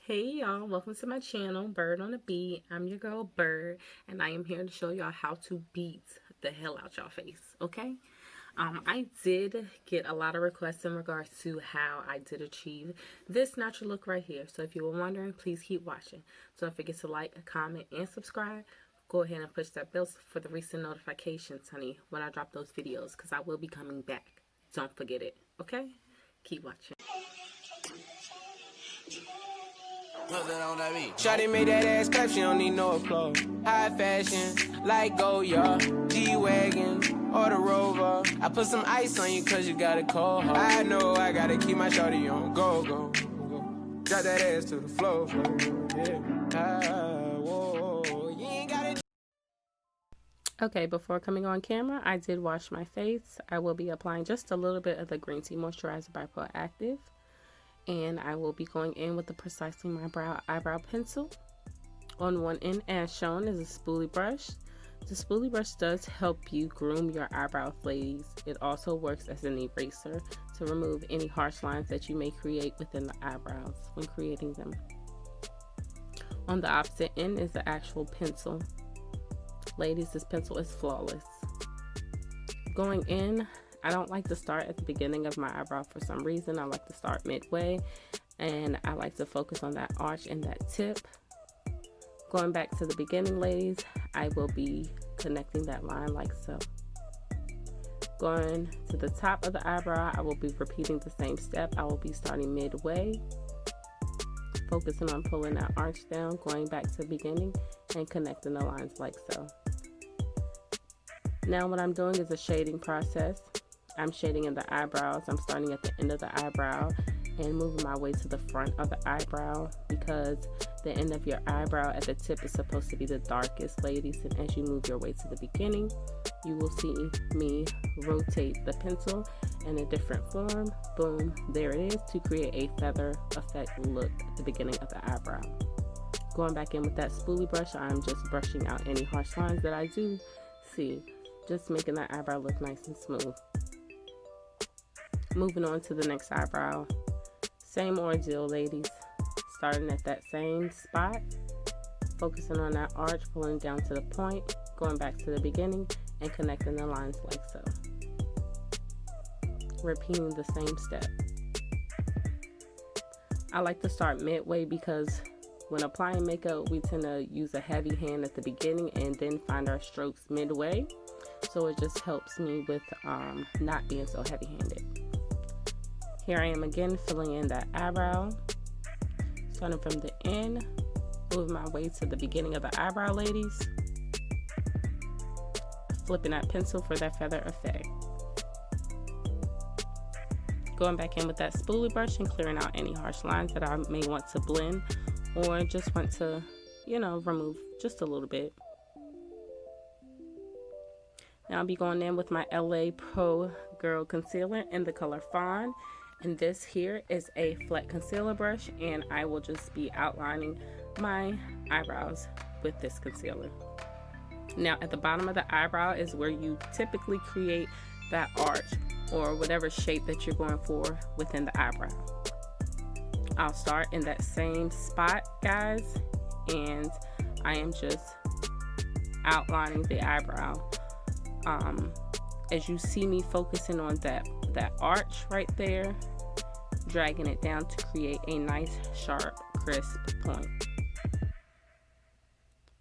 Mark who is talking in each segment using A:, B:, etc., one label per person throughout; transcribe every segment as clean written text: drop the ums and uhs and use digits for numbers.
A: Hey y'all, welcome to my channel, Bird on the Beat. I'm your girl Bird, and I am here to show y'all how to beat the hell out y'all face, okay? I did get a lot of requests in regards to how I did achieve this natural look right here. So if you were wondering, please keep watching. So don't forget to like, comment, and subscribe. Go ahead and push that bell for the recent notifications, honey, when I drop those videos, because I will be coming back. Don't forget it, okay? Keep watching.
B: Shawty made that ass clap, she don't need no applause. High fashion, like Goya, G-Wagon, or the Rover. I put some ice on you cause you got a cold heart. I know I gotta keep my shawty on go, go, go. Drop that ass to the floor, yeah. Whoa, you ain't gotta.
A: Okay, before coming on camera, I did wash my face. I will be applying just a little bit of the green tea moisturizer by Proactiv. And I will be going in with the Precisely My Brow eyebrow pencil. On one end, as shown, is a spoolie brush. The spoolie brush does help you groom your eyebrows, ladies. It also works as an eraser to remove any harsh lines that you may create within the eyebrows when creating them. On the opposite end is the actual pencil. Ladies, this pencil is flawless. Going in, I don't like to start at the beginning of my eyebrow for some reason. I like to start midway, and I like to focus on that arch and that tip. Going back to the beginning, ladies, I will be connecting that line like so. Going to the top of the eyebrow, I will be repeating the same step. I will be starting midway, focusing on pulling that arch down, going back to the beginning, and connecting the lines like so. Now what I'm doing is a shading process. I'm shading in the eyebrows. I'm starting at the end of the eyebrow and moving my way to the front of the eyebrow, because the end of your eyebrow at the tip is supposed to be the darkest, ladies. And as you move your way to the beginning, you will see me rotate the pencil in a different form. Boom, there it is, to create a feather effect look at the beginning of the eyebrow. Going back in with that spoolie brush, I'm just brushing out any harsh lines that I do see, just making that eyebrow look nice and smooth. Moving on to the next eyebrow. Same ordeal, ladies. Starting at that same spot, focusing on that arch, pulling down to the point, going back to the beginning, and connecting the lines like so. Repeating the same step. I like to start midway because when applying makeup, we tend to use a heavy hand at the beginning and then find our strokes midway. So it just helps me with not being so heavy-handed. Here I am again, filling in that eyebrow, starting from the end, moving my way to the beginning of the eyebrow, ladies. Flipping that pencil for that feather effect. Going back in with that spoolie brush and clearing out any harsh lines that I may want to blend or just want to, remove just a little bit. Now I'll be going in with my LA Pro Girl Concealer in the color Fawn. And this here is a flat concealer brush, and I will just be outlining my eyebrows with this concealer. Now at the bottom of the eyebrow is where you typically create that arch or whatever shape that you're going for within the eyebrow. I'll start in that same spot, guys, and I am just outlining the eyebrow. As you see me focusing on that arch right there, dragging it down to create a nice, sharp, crisp point.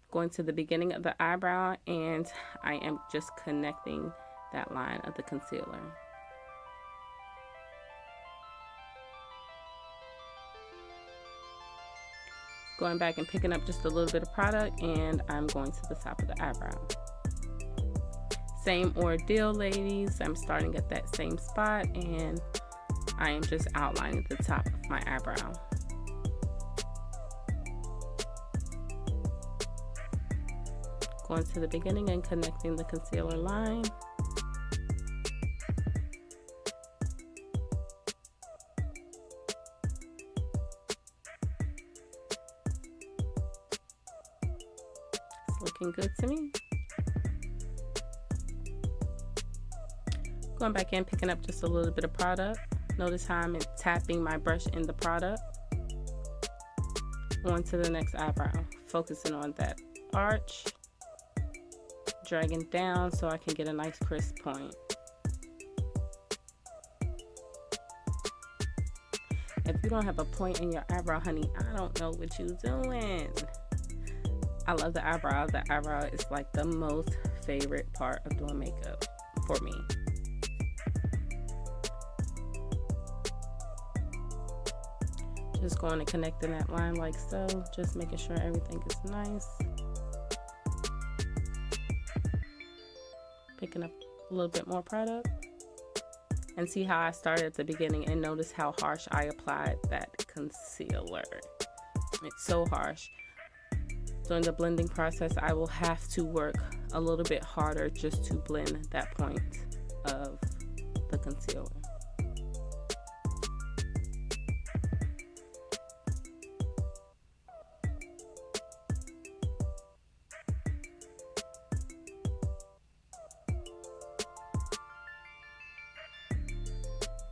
A: Going to the beginning of the eyebrow, and I am just connecting that line of the concealer. Going back and picking up just a little bit of product, and I'm going to the top of the eyebrow. Same ordeal, ladies. I'm starting at that same spot, and I am just outlining the top of my eyebrow. Going to the beginning and connecting the concealer line. It's looking good to me. Going back in, picking up just a little bit of product. Notice how I'm tapping my brush in the product. On to the next eyebrow, focusing on that arch, dragging down so I can get a nice crisp point. If you don't have a point in your eyebrow, honey, I don't know what you're doing. I love the eyebrow. The eyebrow is like the most favorite part of doing makeup for me. Just going and connecting that line like so, just making sure everything is nice. Picking up a little bit more product. And see how I started at the beginning and notice how harsh I applied that concealer. It's so harsh. During the blending process, I will have to work a little bit harder just to blend that point of the concealer.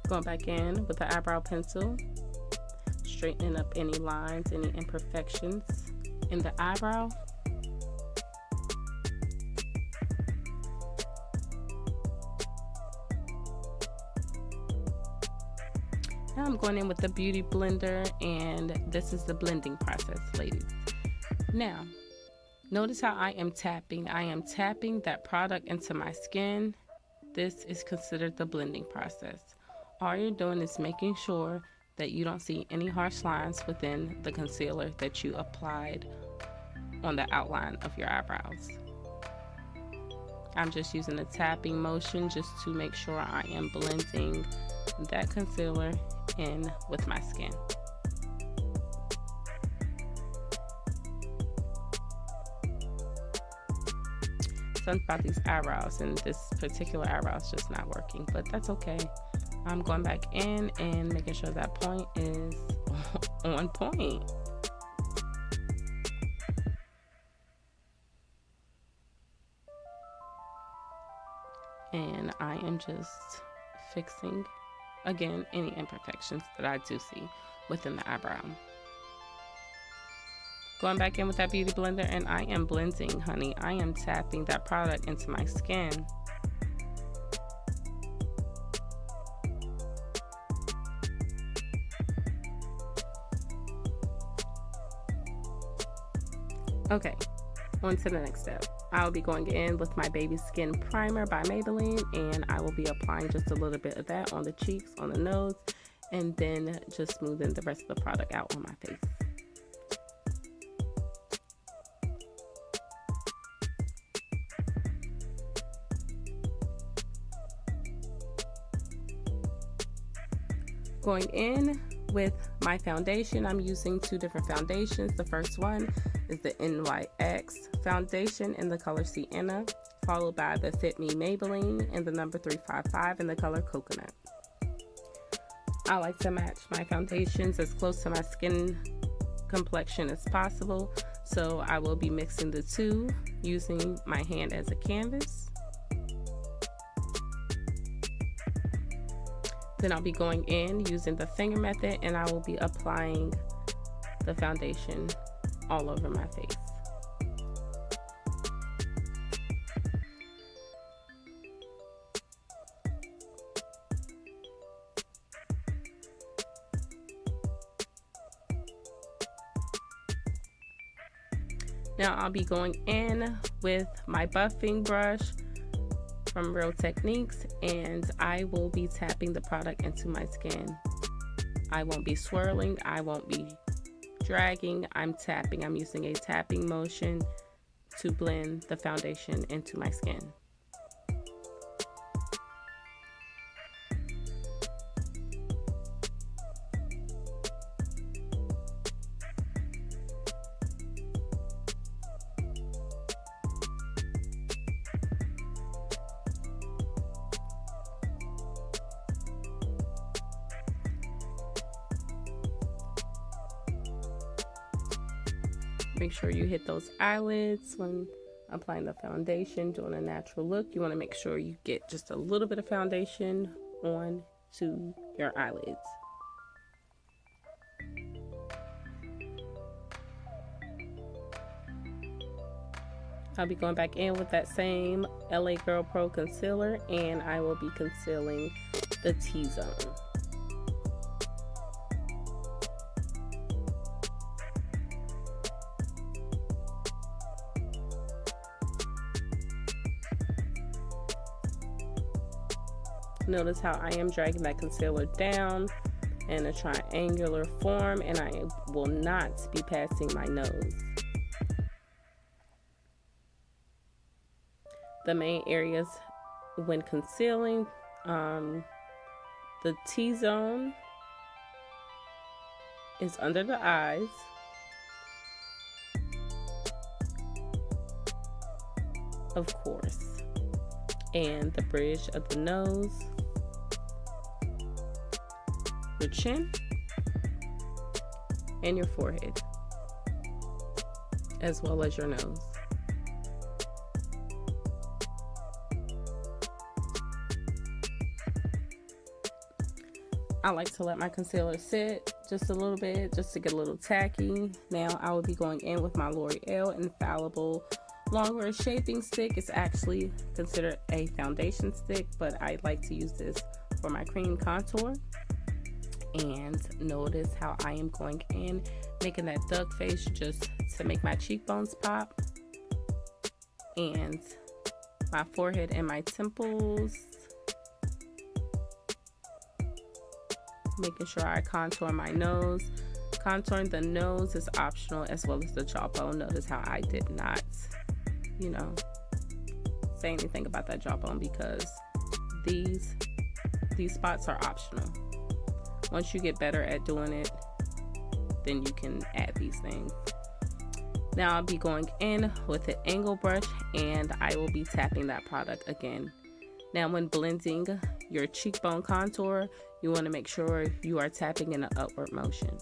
A: Going back in with the eyebrow pencil, straightening up any lines, any imperfections in the eyebrow. Now I'm going in with the beauty blender, and this is the blending process, ladies. Now, notice how I am tapping. I am tapping that product into my skin. This is considered the blending process. All you're doing is making sure that you don't see any harsh lines within the concealer that you applied on the outline of your eyebrows. I'm just using a tapping motion just to make sure I am blending that concealer in with my skin. Something about these eyebrows, and this particular eyebrow is just not working, but that's okay. I'm going back in and making sure that point is on point. And I am just fixing, again, any imperfections that I do see within the eyebrow. Going back in with that beauty blender, and I am blending, honey. I am tapping that product into my skin. Okay, on to the next step. I'll be going in with my Baby Skin Primer by Maybelline, and I will be applying just a little bit of that on the cheeks, on the nose, and then just smoothing the rest of the product out on my face. Going in with my foundation, I'm using two different foundations. The first one is the NYX foundation in the color Sienna, followed by the Fit Me Maybelline in the number 355 in the color Coconut. I like to match my foundations as close to my skin complexion as possible, so I will be mixing the two using my hand as a canvas. Then I'll be going in using the finger method, and I will be applying the foundation all over my face. Now I'll be going in with my buffing brush from Real Techniques, and I will be tapping the product into my skin. I won't be swirling, I won't be dragging, I'm tapping. I'm using a tapping motion to blend the foundation into my skin. Make sure you hit those eyelids when applying the foundation, doing a natural look. You want to make sure you get just a little bit of foundation on to your eyelids. I'll be going back in with that same LA Girl Pro concealer, and I will be concealing the T-zone. Notice how I am dragging that concealer down in a triangular form, and I will not be passing my nose. The main areas when concealing, the T-zone is under the eyes, of course, and the bridge of the nose, your chin, and your forehead, as well as your nose. I like to let my concealer sit just a little bit, just to get a little tacky. Now I will be going in with my L'Oreal Infallible Longwear Shaping Stick. It's actually considered a foundation stick, but I like to use this for my cream contour. And notice how I am going in, making that duck face just to make my cheekbones pop, and my forehead and my temples. Making sure I contour my nose. Contouring the nose is optional, as well as the jawbone. Notice how I did not, say anything about that jawbone, because these spots are optional. Once you get better at doing it, then you can add these things. Now I'll be going in with an angle brush, and I will be tapping that product again. Now when blending your cheekbone contour, you want to make sure you are tapping in an upward motion.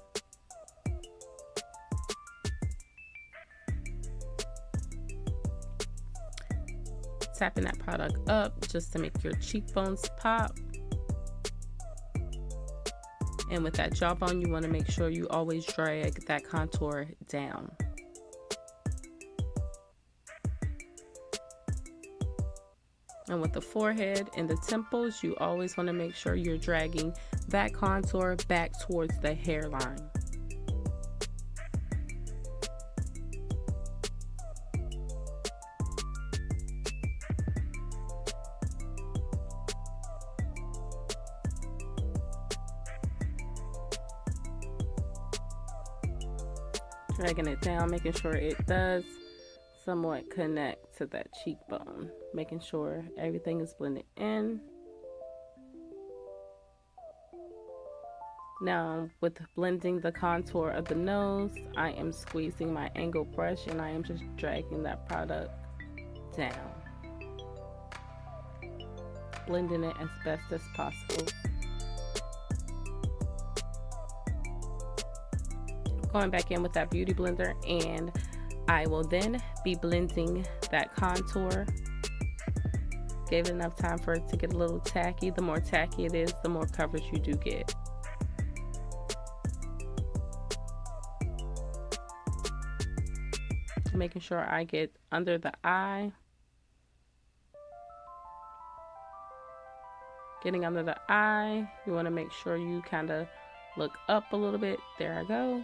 A: Tapping that product up just to make your cheekbones pop. And with that jawbone, you want to make sure you always drag that contour down. And with the forehead and the temples, you always want to make sure you're dragging that contour back towards the hairline. Dragging it down, making sure it does somewhat connect to that cheekbone, making sure everything is blended in. Now with blending the contour of the nose, I am squeezing my angle brush, and I am just dragging that product down, blending it as best as possible. Going back in with that beauty blender, and I will then be blending that contour. Give it enough time for it to get a little tacky. The more tacky it is, the more coverage you do get. Making sure I get under the eye. Getting under the eye, you want to make sure you kind of look up a little bit. There I go.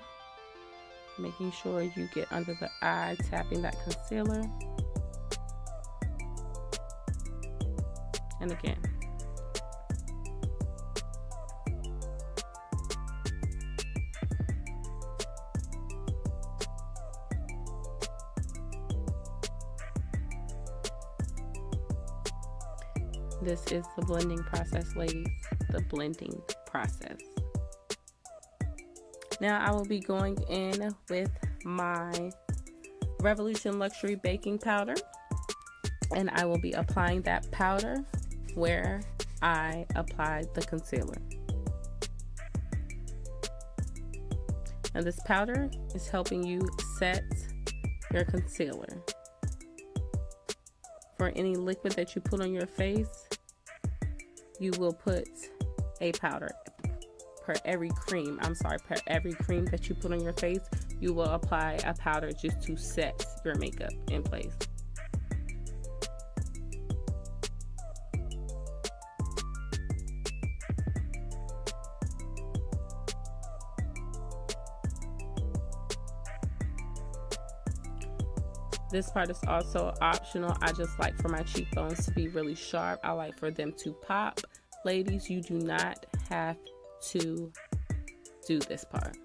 A: Making sure you get under the eye, tapping that concealer. And again. This is the blending process, ladies. The blending process. Now I will be going in with my Revolution Luxury Baking Powder, and I will be applying that powder where I applied the concealer. Now this powder is helping you set your concealer. For any liquid that you put on your face, you will put a powder. Per every cream that you put on your face, you will apply a powder just to set your makeup in place. This part is also optional. I just like for my cheekbones to be really sharp. I like for them to pop. Ladies, you do not have to do this part.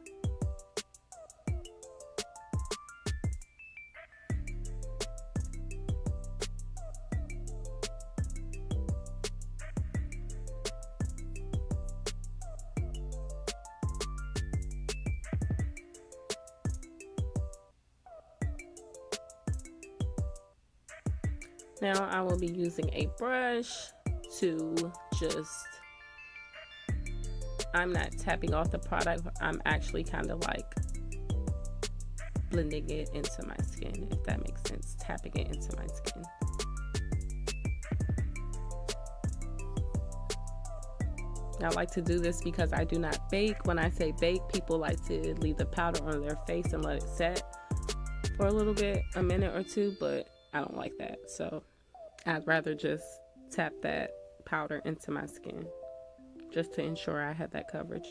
A: Now I will be using a brush to just, I'm not tapping off the product, I'm actually kind of like blending it into my skin, if that makes sense, tapping it into my skin. I like to do this because I do not bake. When I say bake, people like to leave the powder on their face and let it set for a little bit, a minute or two, but I don't like that, so I'd rather just tap that powder into my skin just to ensure I have that coverage.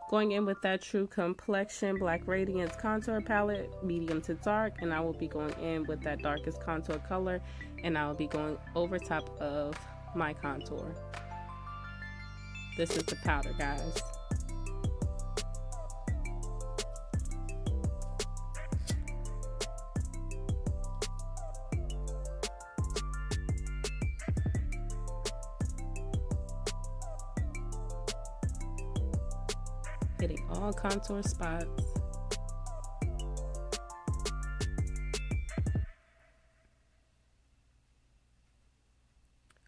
A: Going in with that True Complexion Black Radiance Contour Palette, medium to dark, and I will be going in with that darkest contour color, and I will be going over top of my contour. This is the powder, guys. Hitting all contour spots.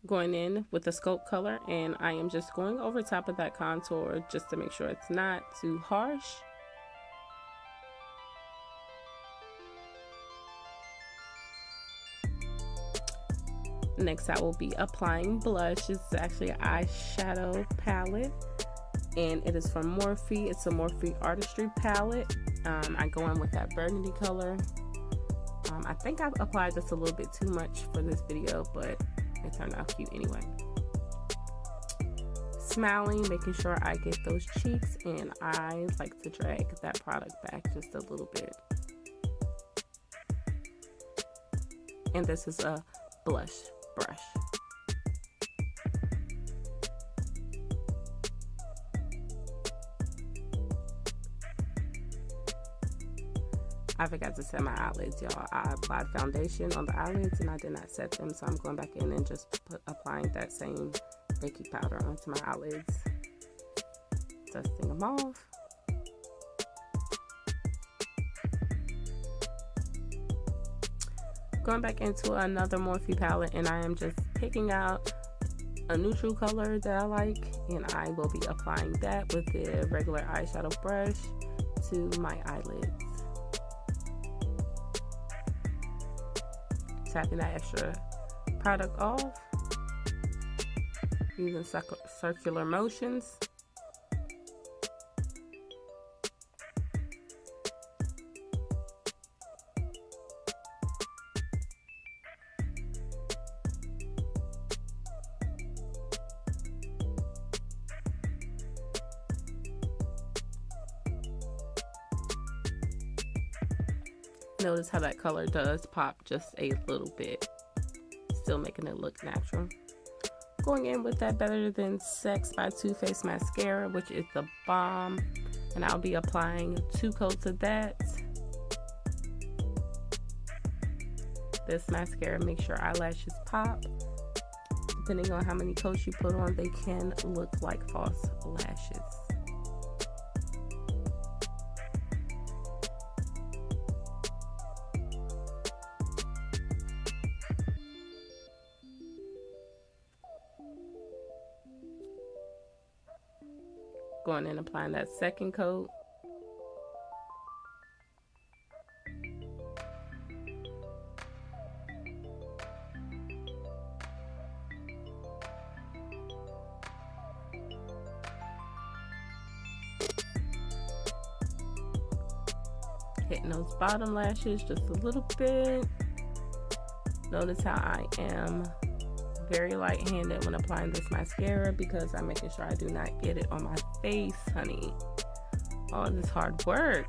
A: Going in with the scope color, and I am just going over top of that contour just to make sure it's not too harsh. Next, I will be applying blush. This is actually an eyeshadow palette, and it is from Morphe. It's a Morphe Artistry palette. I go in with that burgundy color. I think I've applied this a little bit too much for this video, but it turned out cute anyway. Smiling, making sure I get those cheeks, and I like to drag that product back just a little bit. And this is a blush brush. I forgot to set my eyelids, y'all. I applied foundation on the eyelids and I did not set them, so I'm going back in and just applying that same baking powder onto my eyelids, dusting them off. Going back into another Morphe palette, and I am just picking out a neutral color that I like, and I will be applying that with the regular eyeshadow brush to my eyelids. Tapping that extra product off using circular motions. Notice how that color does pop just a little bit, still making it look natural. Going in with that Better Than Sex by Too Faced mascara, which is the bomb, and I'll be applying 2 coats of that. This mascara makes your eyelashes pop. Depending on how many coats you put on, they can look like false lashes. Going in and applying that second coat. Hitting those bottom lashes just a little bit. Notice how I am very light-handed when applying this mascara because I'm making sure I do not get it on my face, honey. All this hard work.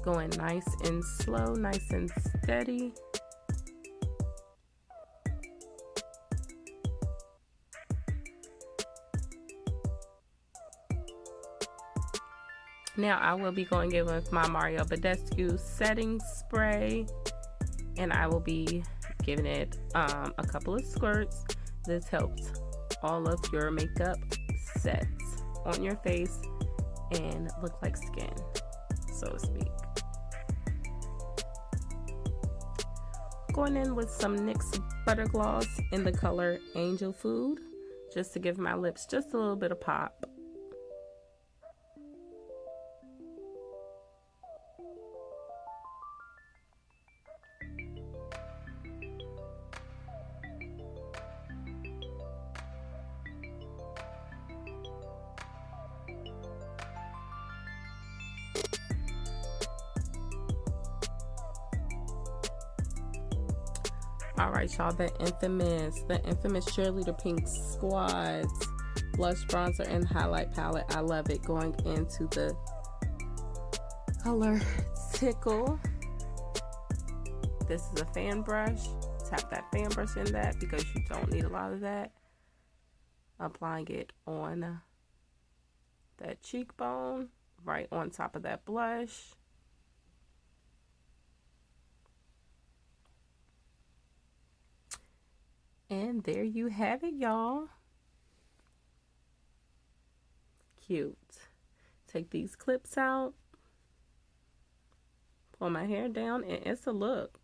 A: going nice and slow, nice and steady. Now I will be going in with my Mario Badescu setting spray, and I will be giving it a couple of squirts. This helps all of your makeup sets on your face and look like skin, so to speak. Going in with some NYX Butter Gloss in the color Angel Food, just to give my lips just a little bit of pop. Alright y'all, the infamous Cheerleader Pink Squads blush, bronzer, and highlight palette. I love it. Going into the color Tickle. This is a fan brush. Tap that fan brush in that because you don't need a lot of that. Applying it on that cheekbone, right on top of that blush. And there you have it, y'all. Cute. Take these clips out, pull my hair down, and it's a look.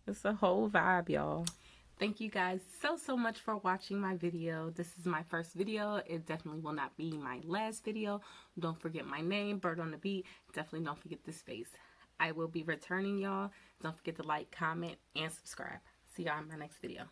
A: It's a whole vibe, y'all. Thank you guys so much for watching my video. This is my first video. It definitely will not be my last video. Don't forget my name, Bird on the Beat. Definitely don't forget this face. I will be returning, y'all. Don't forget to like, comment, and subscribe. See y'all in my next video.